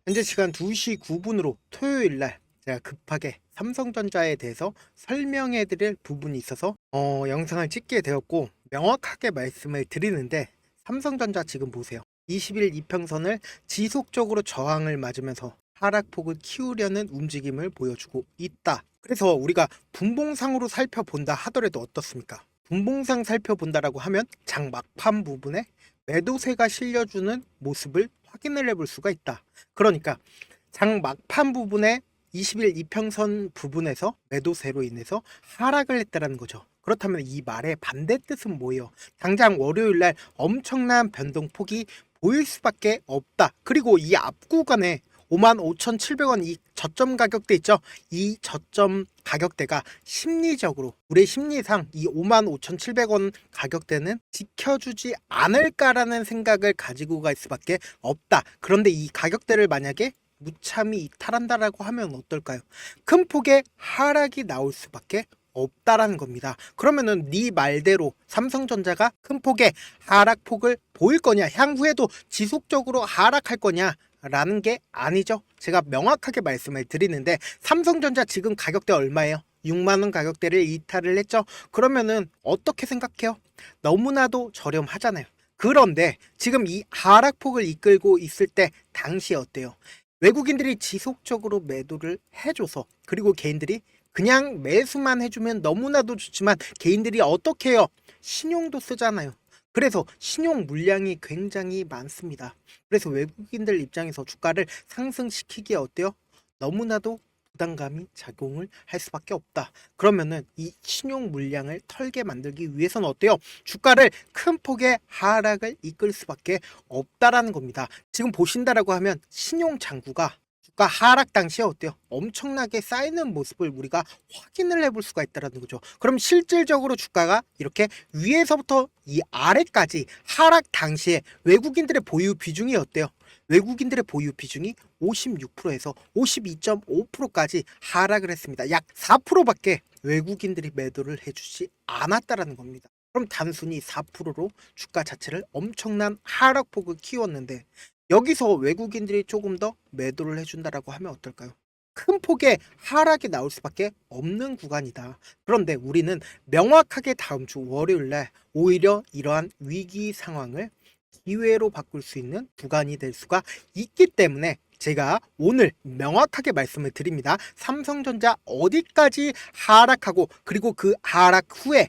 현재 시간 2시 9분으로 토요일 날 제가 급하게 삼성전자에 대해서 설명해 드릴 부분이 있어서 영상을 찍게 되었고, 명확하게 말씀을 드리는데, 삼성전자 지금 보세요. 20일 이평선을 지속적으로 저항을 맞으면서 하락폭을 키우려는 움직임을 보여주고 있다. 그래서 우리가 분봉상으로 살펴본다 하더라도 어떻습니까? 분봉상 살펴본다라고 하면 장 막판 부분에 매도세가 실려주는 모습을 확인을 해볼 수가 있다. 그러니까 장 막판 부분에 20일 이평선 부분에서 매도세로 인해서 하락을 했다라는 거죠. 그렇다면 이 말의 반대 뜻은 뭐예요? 당장 월요일 날 엄청난 변동폭이 보일 수밖에 없다. 그리고 이 앞 구간에 55,700원 이 저점 가격대 있죠? 이 저점 가격대가 심리적으로, 우리의 심리상 이 55,700원 가격대는 지켜주지 않을까라는 생각을 가지고 갈 수밖에 없다. 그런데 이 가격대를 만약에 무참히 이탈한다라고 하면 어떨까요? 큰 폭의 하락이 나올 수밖에 없다라는 겁니다. 그러면은 네 말대로 삼성전자가 큰 폭의 하락폭을 보일 거냐, 향후에도 지속적으로 하락할 거냐 라는 게 아니죠. 제가 명확하게 말씀을 드리는데, 삼성전자 지금 가격대 얼마예요? 6만원 가격대를 이탈을 했죠. 그러면은 어떻게 생각해요? 너무나도 저렴하잖아요. 그런데 지금 이 하락폭을 이끌고 있을 때 당시 어때요? 외국인들이 지속적으로 매도를 해줘서, 그리고 개인들이 그냥 매수만 해주면 너무나도 좋지만 개인들이 어떻게 해요? 신용도 쓰잖아요. 그래서 신용 물량이 굉장히 많습니다. 그래서 외국인들 입장에서 주가를 상승시키기에 어때요? 너무나도 부담감이 작용을 할 수밖에 없다. 그러면은 이 신용 물량을 털게 만들기 위해서는 어때요? 주가를 큰 폭의 하락을 이끌 수밖에 없다라는 겁니다. 지금 보신다라고 하면 신용 잔고가 주가 하락 당시에 어때요? 엄청나게 쌓이는 모습을 우리가 확인을 해볼 수가 있다는 거죠. 그럼 실질적으로 주가가 이렇게 위에서부터 이 아래까지 하락 당시에 외국인들의 보유 비중이 어때요? 외국인들의 보유 비중이 56%에서 52.5%까지 하락을 했습니다. 약 4%밖에 외국인들이 매도를 해주지 않았다라는 겁니다. 그럼 단순히 4%로 주가 자체를 엄청난 하락폭을 키웠는데, 여기서 외국인들이 조금 더 매도를 해준다라고 하면 어떨까요? 큰 폭의 하락이 나올 수밖에 없는 구간이다. 그런데 우리는 명확하게 다음 주 월요일 날 오히려 이러한 위기 상황을 기회로 바꿀 수 있는 구간이 될 수가 있기 때문에 제가 오늘 명확하게 말씀을 드립니다. 삼성전자 어디까지 하락하고, 그리고 그 하락 후에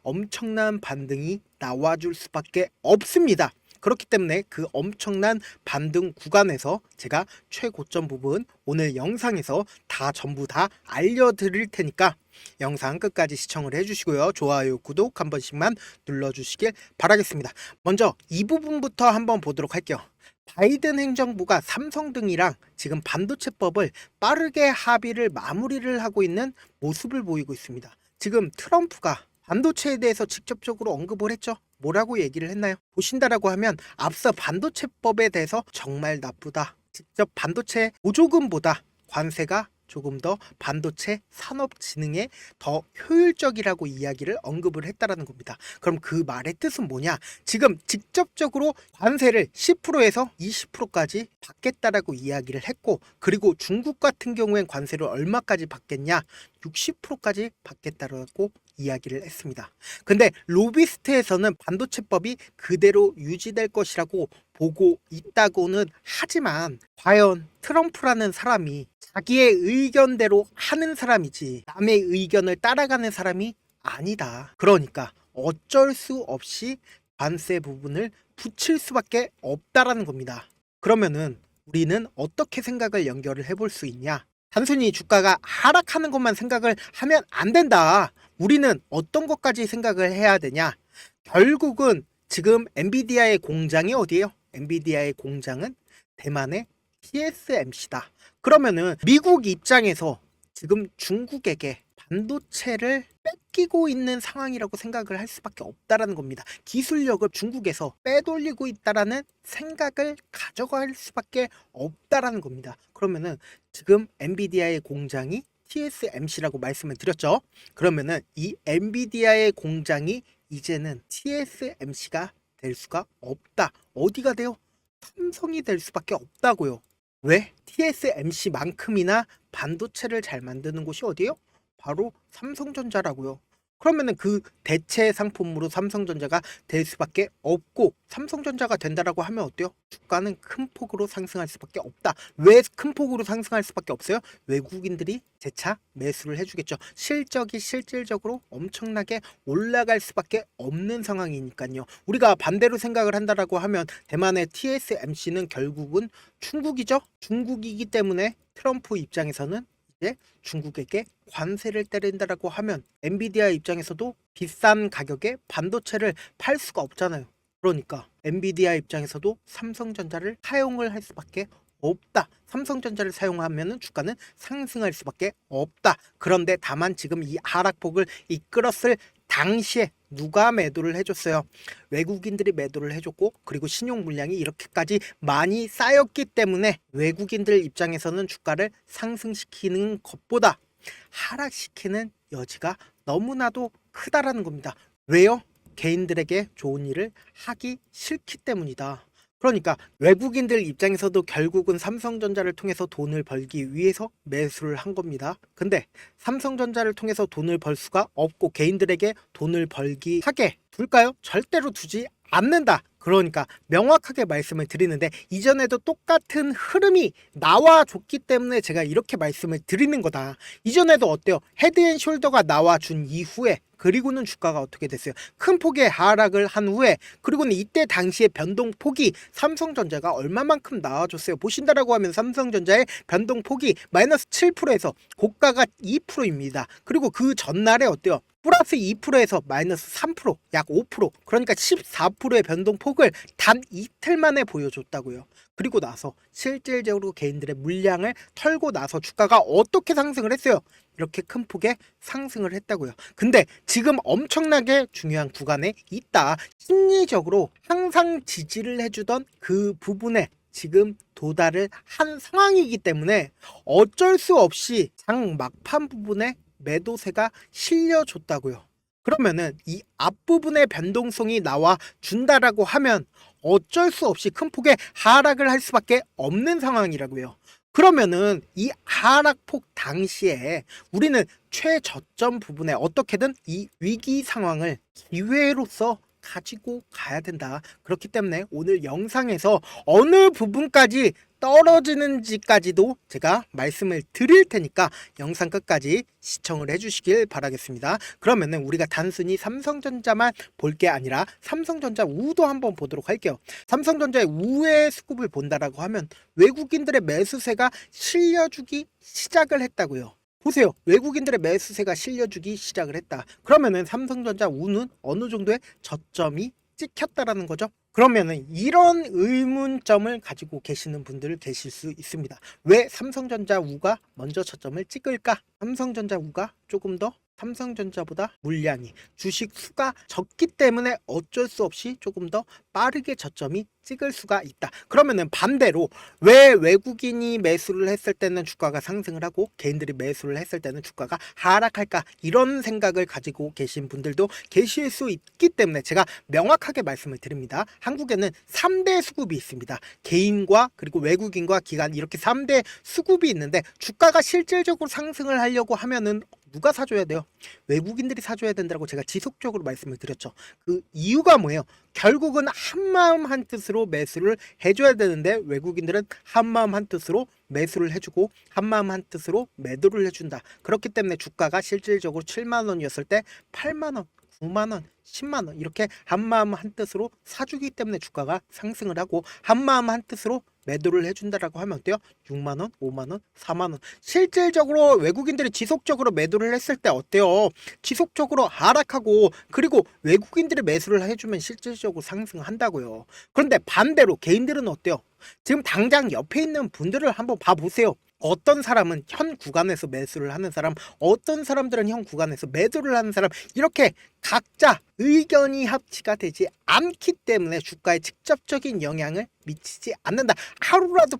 엄청난 반등이 나와줄 수밖에 없습니다. 그렇기 때문에 그 엄청난 반등 구간에서 제가 최고점 부분 오늘 영상에서 다 전부 다 알려드릴 테니까 영상 끝까지 시청을 해주시고요. 좋아요, 구독 한 번씩만 눌러주시길 바라겠습니다. 먼저 이 부분부터 한번 보도록 할게요. 바이든 행정부가 삼성 등이랑 지금 반도체법을 빠르게 합의를 마무리를 하고 있는 모습을 보이고 있습니다. 지금 트럼프가 반도체에 대해서 직접적으로 언급을 했죠. 뭐라고 얘기를 했나요? 보신다라고 하면 앞서 반도체법에 대해서 정말 나쁘다. 직접 반도체 보조금보다 관세가 조금 더 반도체 산업 진흥에 더 효율적이라고 이야기를 언급을 했다라는 겁니다. 그럼 그 말의 뜻은 뭐냐? 지금 직접적으로 관세를 10%에서 20%까지 받겠다라고 이야기를 했고, 그리고 중국 같은 경우엔 관세를 얼마까지 받겠냐? 60%까지 받겠다라고 이야기를 했습니다. 근데 로비스트에서는 반도체법이 그대로 유지될 것이라고 보고 있다고는 하지만, 과연 트럼프라는 사람이 자기의 의견대로 하는 사람이지 남의 의견을 따라가는 사람이 아니다. 그러니까 어쩔 수 없이 관세 부분을 붙일 수밖에 없다라는 겁니다. 그러면은 우리는 어떻게 생각을 연결을 해볼 수 있냐? 단순히 주가가 하락하는 것만 생각을 하면 안 된다. 우리는 어떤 것까지 생각을 해야 되냐? 결국은 지금 엔비디아의 공장이 어디예요? 엔비디아의 공장은 대만의 TSMC다. 그러면은 미국 입장에서 지금 중국에게 반도체를 뺏기고 있는 상황이라고 생각을 할 수밖에 없다라는 겁니다. 기술력을 중국에서 빼돌리고 있다라는 생각을 가져갈 수밖에 없다라는 겁니다. 그러면은 지금 엔비디아의 공장이 TSMC라고 말씀을 드렸죠. 그러면은 이 엔비디아의 공장이 이제는 TSMC가 될 수가 없다. 어디가 돼요? 삼성이 될 수밖에 없다고요. 왜? TSMC만큼이나 반도체를 잘 만드는 곳이 어디예요? 바로 삼성전자라고요. 그러면은 그 대체 상품으로 삼성전자가 될 수밖에 없고 삼성전자가 된다라고 하면 어때요? 주가는 큰 폭으로 상승할 수밖에 없다. 왜 큰 폭으로 상승할 수밖에 없어요? 외국인들이 재차 매수를 해주겠죠. 실적이 실질적으로 엄청나게 올라갈 수밖에 없는 상황이니까요. 우리가 반대로 생각을 한다라고 하면 대만의 TSMC는 결국은 중국이죠. 중국이기 때문에 트럼프 입장에서는 이제 중국에게 관세를 때린다라고 하면 엔비디아 입장에서도 비싼 가격에 반도체를 팔 수가 없잖아요. 그러니까 엔비디아 입장에서도 삼성전자를 사용을 할 수밖에 없다. 삼성전자를 사용하면 주가는 상승할 수밖에 없다. 그런데 다만 지금 이 하락폭을 이끌었을 당시에 누가 매도를 해줬어요? 외국인들이 매도를 해줬고 그리고 신용 물량이 이렇게까지 많이 쌓였기 때문에 외국인들 입장에서는 주가를 상승시키는 것보다 하락시키는 여지가 너무나도 크다라는 겁니다. 왜요? 개인들에게 좋은 일을 하기 싫기 때문이다. 그러니까 외국인들 입장에서도 결국은 삼성전자를 통해서 돈을 벌기 위해서 매수를 한 겁니다. 근데 삼성전자를 통해서 돈을 벌 수가 없고 개인들에게 돈을 벌기 하게 둘까요? 절대로 두지 않는다. 그러니까 명확하게 말씀을 드리는데 이전에도 똑같은 흐름이 나와줬기 때문에 제가 이렇게 말씀을 드리는 거다. 이전에도 어때요? 헤드앤숄더가 나와준 이후에 그리고는 주가가 어떻게 됐어요? 큰 폭의 하락을 한 후에 그리고는 이때 당시의 변동폭이 삼성전자가 얼마만큼 나와줬어요? 보신다라고 하면 삼성전자의 변동폭이 마이너스 7%에서 고가가 2%입니다. 그리고 그 전날에 어때요? 플러스 2%에서 마이너스 3%, 약 5%, 그러니까 14%의 변동폭을 단 이틀 만에 보여줬다고요. 그리고 나서 실질적으로 개인들의 물량을 털고 나서 주가가 어떻게 상승을 했어요? 이렇게 큰 폭의 상승을 했다고요. 근데 지금 엄청나게 중요한 구간에 있다. 심리적으로 항상 지지를 해주던 그 부분에 지금 도달을 한 상황이기 때문에 어쩔 수 없이 장 막판 부분에 매도세가 실려줬다고요. 그러면은 이 앞부분의 변동성이 나와 준다라고 하면 어쩔 수 없이 큰 폭의 하락을 할 수밖에 없는 상황이라고요. 그러면은 이 하락폭 당시에 우리는 최저점 부분에 어떻게든 이 위기 상황을 기회로서 가지고 가야 된다. 그렇기 때문에 오늘 영상에서 어느 부분까지 떨어지는지까지도 제가 말씀을 드릴 테니까 영상 끝까지 시청을 해주시길 바라겠습니다. 그러면은 우리가 단순히 삼성전자만 볼 게 아니라 삼성전자 우도 한번 보도록 할게요. 삼성전자의 우의 수급을 본다라고 하면 외국인들의 매수세가 실려주기 시작을 했다고요. 보세요. 외국인들의 매수세가 실려주기 시작을 했다. 그러면은 삼성전자 우는 어느 정도의 저점이 찍혔다라는 거죠. 그러면은 이런 의문점을 가지고 계시는 분들 계실 수 있습니다. 왜 삼성전자 우가 먼저 저점을 찍을까? 삼성전자 우가 조금 더 삼성전자보다 물량이 주식 수가 적기 때문에 어쩔 수 없이 조금 더 빠르게 저점이 찍을 수가 있다. 그러면은 반대로 왜 외국인이 매수를 했을 때는 주가가 상승을 하고 개인들이 매수를 했을 때는 주가가 하락할까? 이런 생각을 가지고 계신 분들도 계실 수 있기 때문에 제가 명확하게 말씀을 드립니다. 한국에는 3대 수급이 있습니다. 개인과 그리고 외국인과 기관 이렇게 3대 수급이 있는데 주가가 실질적으로 상승을 하려고 하면은 누가 사줘야 돼요? 외국인들이 사줘야 된다고 제가 지속적으로 말씀을 드렸죠. 그 이유가 뭐예요? 결국은 한마음 한뜻으로 매수를 해줘야 되는데 외국인들은 한마음 한뜻으로 매수를 해주고 한마음 한뜻으로 매도를 해준다. 그렇기 때문에 주가가 실질적으로 7만 원이었을 때 8만 원, 9만 원, 10만 원 이렇게 한마음 한뜻으로 사주기 때문에 주가가 상승을 하고 한마음 한뜻으로 매도를 해준다라고 하면 어때요? 6만 원, 5만 원, 4만 원. 실질적으로 외국인들이 지속적으로 매도를 했을 때 어때요? 지속적으로 하락하고 그리고 외국인들이 매수를 해주면 실질적으로 상승한다고요. 그런데 반대로 개인들은 어때요? 지금 당장 옆에 있는 분들을 한번 봐보세요. 어떤 사람은 현 구간에서 매수를 하는 사람, 어떤 사람들은 현 구간에서 매도를 하는 사람, 이렇게 각자 의견이 합치가 되지 않기 때문에 주가에 직접적인 영향을 미치지 않는다. 하루라도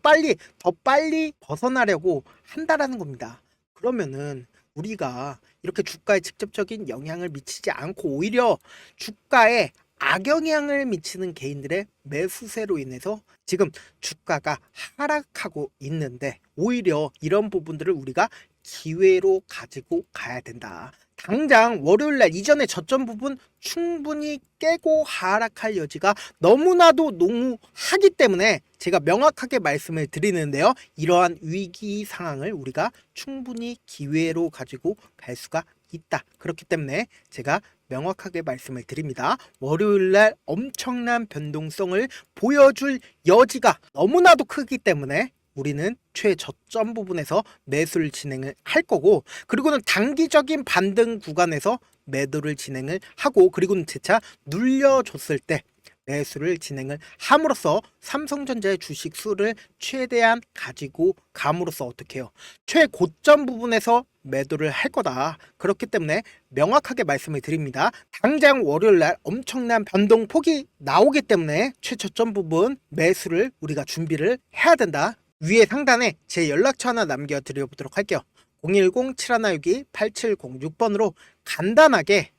더 빨리 벗어나려고 한다라는 겁니다. 그러면은 우리가 이렇게 주가에 직접적인 영향을 미치지 않고 오히려 주가에 악영향을 미치는 개인들의 매수세로 인해서 지금 주가가 하락하고 있는데, 오히려 이런 부분들을 우리가 기회로 가지고 가야 된다. 당장 월요일날 이전에 저점 부분 충분히 깨고 하락할 여지가 너무나도 농후하기 때문에 제가 명확하게 말씀을 드리는데요. 이러한 위기 상황을 우리가 충분히 기회로 가지고 갈 수가 있다. 그렇기 때문에 제가 명확하게 말씀을 드립니다. 월요일날 엄청난 변동성을 보여줄 여지가 너무나도 크기 때문에 우리는 최저점 부분에서 매수를 진행을 할 거고, 그리고는 단기적인 반등 구간에서 매도를 진행을 하고, 그리고는 재차 눌려줬을 때 매수를 진행을 함으로써 삼성전자의 주식 수를 최대한 가지고 감으로써 어떻게 해요? 최고점 부분에서 매도를 할 거다. 그렇기 때문에 명확하게 말씀을 드립니다. 당장 월요일날 엄청난 변동폭이 나오기 때문에 최저점 부분 매수를 우리가 준비를 해야 된다. 위에 상단에 제 연락처 하나 남겨드려보도록 할게요. 010-7162-8706번으로 간단하게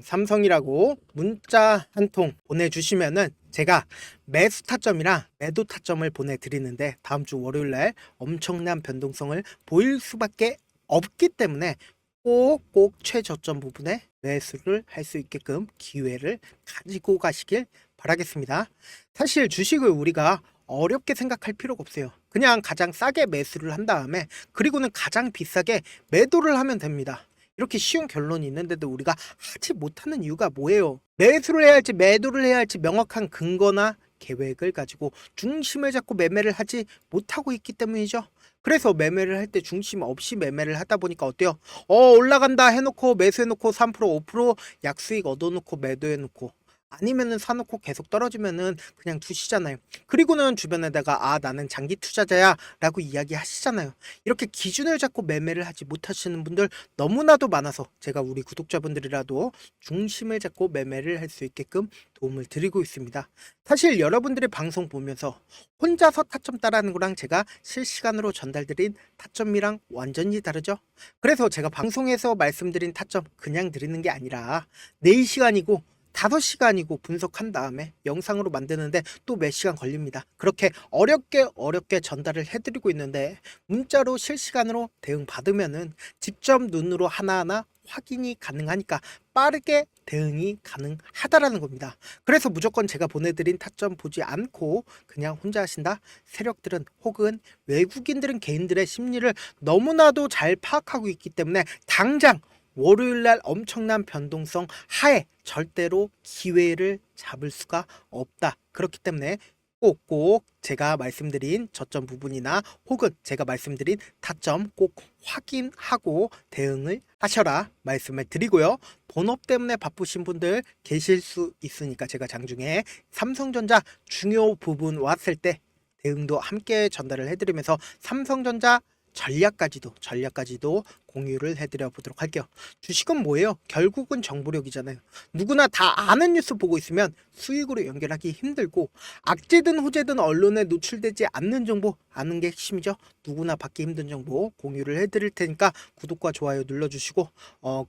삼성이라고 문자 한 통 보내주시면은 제가 매수 타점이랑 매도 타점을 보내드리는데, 다음 주 월요일날 엄청난 변동성을 보일 수밖에 없기 때문에 꼭 최저점 부분에 매수를 할 수 있게끔 기회를 가지고 가시길 바라겠습니다. 사실 주식을 우리가 어렵게 생각할 필요가 없어요. 그냥 가장 싸게 매수를 한 다음에 그리고는 가장 비싸게 매도를 하면 됩니다. 이렇게 쉬운 결론이 있는데도 우리가 하지 못하는 이유가 뭐예요? 매수를 해야 할지 매도를 해야 할지 명확한 근거나 계획을 가지고 중심을 잡고 매매를 하지 못하고 있기 때문이죠. 그래서 매매를 할 때 중심 없이 매매를 하다 보니까 어때요? 올라간다 해놓고 매수해놓고 3% 5% 약수익 얻어놓고 매도해놓고, 아니면은 사놓고 계속 떨어지면은 그냥 두시잖아요. 그리고는 주변에다가 나는 장기 투자자야 라고 이야기 하시잖아요. 이렇게 기준을 잡고 매매를 하지 못하시는 분들 너무나도 많아서 제가 우리 구독자분들이라도 중심을 잡고 매매를 할 수 있게끔 도움을 드리고 있습니다. 사실 여러분들의 방송 보면서 혼자서 타점 따라하는 거랑 제가 실시간으로 전달드린 타점이랑 완전히 다르죠. 그래서 제가 방송에서 말씀드린 타점 그냥 드리는 게 아니라 4시간이고 5시간이고 분석한 다음에 영상으로 만드는데 또 몇 시간 걸립니다. 그렇게 어렵게 전달을 해드리고 있는데, 문자로 실시간으로 대응 받으면은 직접 눈으로 하나하나 확인이 가능하니까 빠르게 대응이 가능하다라는 겁니다. 그래서 무조건 제가 보내드린 타점 보지 않고 그냥 혼자 하신다? 세력들은 혹은 외국인들은 개인들의 심리를 너무나도 잘 파악하고 있기 때문에 당장 월요일날 엄청난 변동성 하에 절대로 기회를 잡을 수가 없다. 그렇기 때문에 꼭 제가 말씀드린 저점 부분이나 혹은 제가 말씀드린 타점 꼭 확인하고 대응을 하셔라 말씀을 드리고요. 본업 때문에 바쁘신 분들 계실 수 있으니까 제가 장중에 삼성전자 중요 부분 왔을 때 대응도 함께 전달을 해드리면서 삼성전자 전략까지도 공유를 해드려 보도록 할게요. 주식은 뭐예요? 결국은 정보력이잖아요. 누구나 다 아는 뉴스 보고 있으면 수익으로 연결하기 힘들고, 악재든 호재든 언론에 노출되지 않는 정보 아는 게 핵심이죠. 누구나 받기 힘든 정보 공유를 해드릴 테니까 구독과 좋아요 눌러주시고,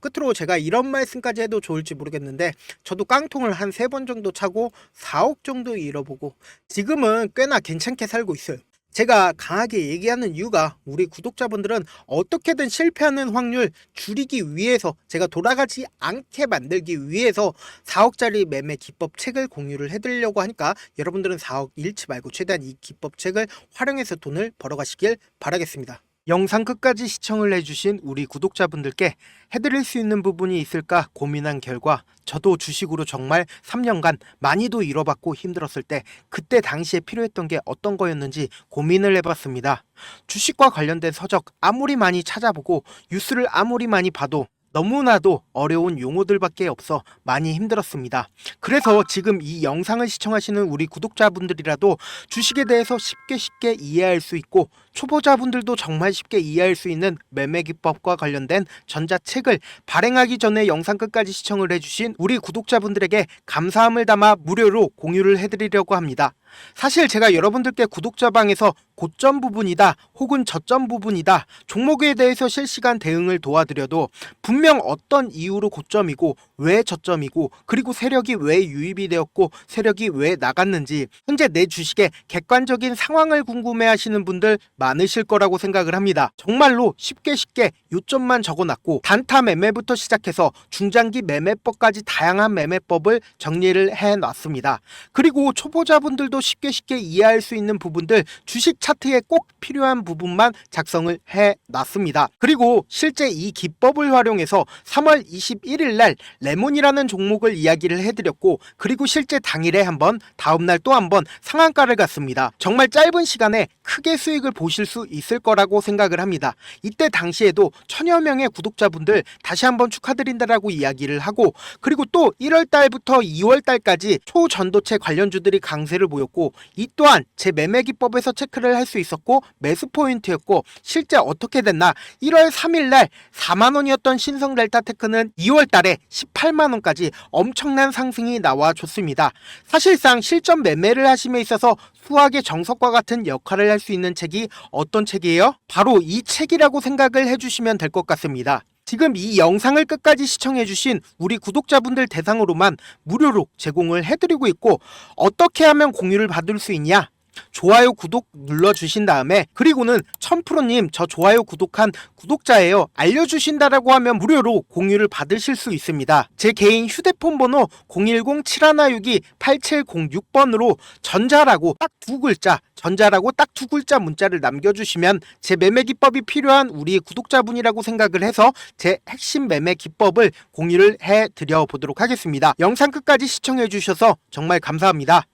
끝으로 제가 이런 말씀까지 해도 좋을지 모르겠는데, 저도 깡통을 한 3번 정도 차고 4억 정도 잃어보고 지금은 꽤나 괜찮게 살고 있어요. 제가 강하게 얘기하는 이유가 우리 구독자분들은 어떻게든 실패하는 확률 줄이기 위해서, 제가 돌아가지 않게 만들기 위해서 4억짜리 매매 기법 책을 공유를 해드리려고 하니까 여러분들은 4억 잃지 말고 최대한 이 기법 책을 활용해서 돈을 벌어가시길 바라겠습니다. 영상 끝까지 시청을 해주신 우리 구독자분들께 해드릴 수 있는 부분이 있을까 고민한 결과, 저도 주식으로 정말 3년간 많이도 잃어봤고 힘들었을 때 그때 당시에 필요했던 게 어떤 거였는지 고민을 해봤습니다. 주식과 관련된 서적 아무리 많이 찾아보고 뉴스를 아무리 많이 봐도 너무나도 어려운 용어들밖에 없어 많이 힘들었습니다. 그래서 지금 이 영상을 시청하시는 우리 구독자분들이라도 주식에 대해서 쉽게 이해할 수 있고, 초보자분들도 정말 쉽게 이해할 수 있는 매매 기법과 관련된 전자책을 발행하기 전에 영상 끝까지 시청을 해주신 우리 구독자분들에게 감사함을 담아 무료로 공유를 해드리려고 합니다. 사실 제가 여러분들께 구독자방에서 고점 부분이다 혹은 저점 부분이다 종목에 대해서 실시간 대응을 도와드려도 분명 어떤 이유로 고점이고 왜 저점이고 그리고 세력이 왜 유입이 되었고 세력이 왜 나갔는지 현재 내 주식의 객관적인 상황을 궁금해하시는 분들 많으실 거라고 생각을 합니다. 정말로 쉽게 요점만 적어놨고 단타 매매부터 시작해서 중장기 매매법까지 다양한 매매법을 정리를 해놨습니다. 그리고 초보자분들도 쉽게 이해할 수 있는 부분들 주식 차트에 꼭 필요한 부분만 작성을 해놨습니다. 그리고 실제 이 기법을 활용해서 3월 21일 날 레몬이라는 종목을 이야기를 해드렸고 그리고 실제 당일에 한번 다음날 또 한번 상한가를 갔습니다. 정말 짧은 시간에 크게 수익을 보실 수 있을 거라고 생각을 합니다. 이때 당시에도 천여 명의 구독자분들 다시 한번 축하드린다라고 이야기를 하고 그리고 또 1월 달부터 2월 달까지 초전도체 관련주들이 강세를 보였고 이 또한 제 매매 기법에서 체크를 할 수 있었고 매수 포인트였고 실제 어떻게 됐나 1월 3일 날 4만 원이었던 신성 델타테크는 2월 달에 18만 원까지 엄청난 상승이 나와줬습니다. 사실상 실전 매매를 하심에 있어서 수학의 정석과 같은 역할을 할 수 있는 책이 어떤 책이에요? 바로 이 책이라고 생각을 해주시면 될 것 같습니다. 지금 이 영상을 끝까지 시청해주신 우리 구독자분들 대상으로만 무료로 제공을 해드리고 있고 어떻게 하면 공유를 받을 수 있냐? 좋아요 구독 눌러주신 다음에 그리고는 1000%님 저 좋아요 구독한 구독자예요 알려주신다라고 하면 무료로 공유를 받으실 수 있습니다. 제 개인 휴대폰 번호 010-7162-8706번으로 전자라고 딱 두 글자 문자를 남겨주시면 제 매매 기법이 필요한 우리 구독자분이라고 생각을 해서 제 핵심 매매 기법을 공유를 해드려 보도록 하겠습니다. 영상 끝까지 시청해 주셔서 정말 감사합니다.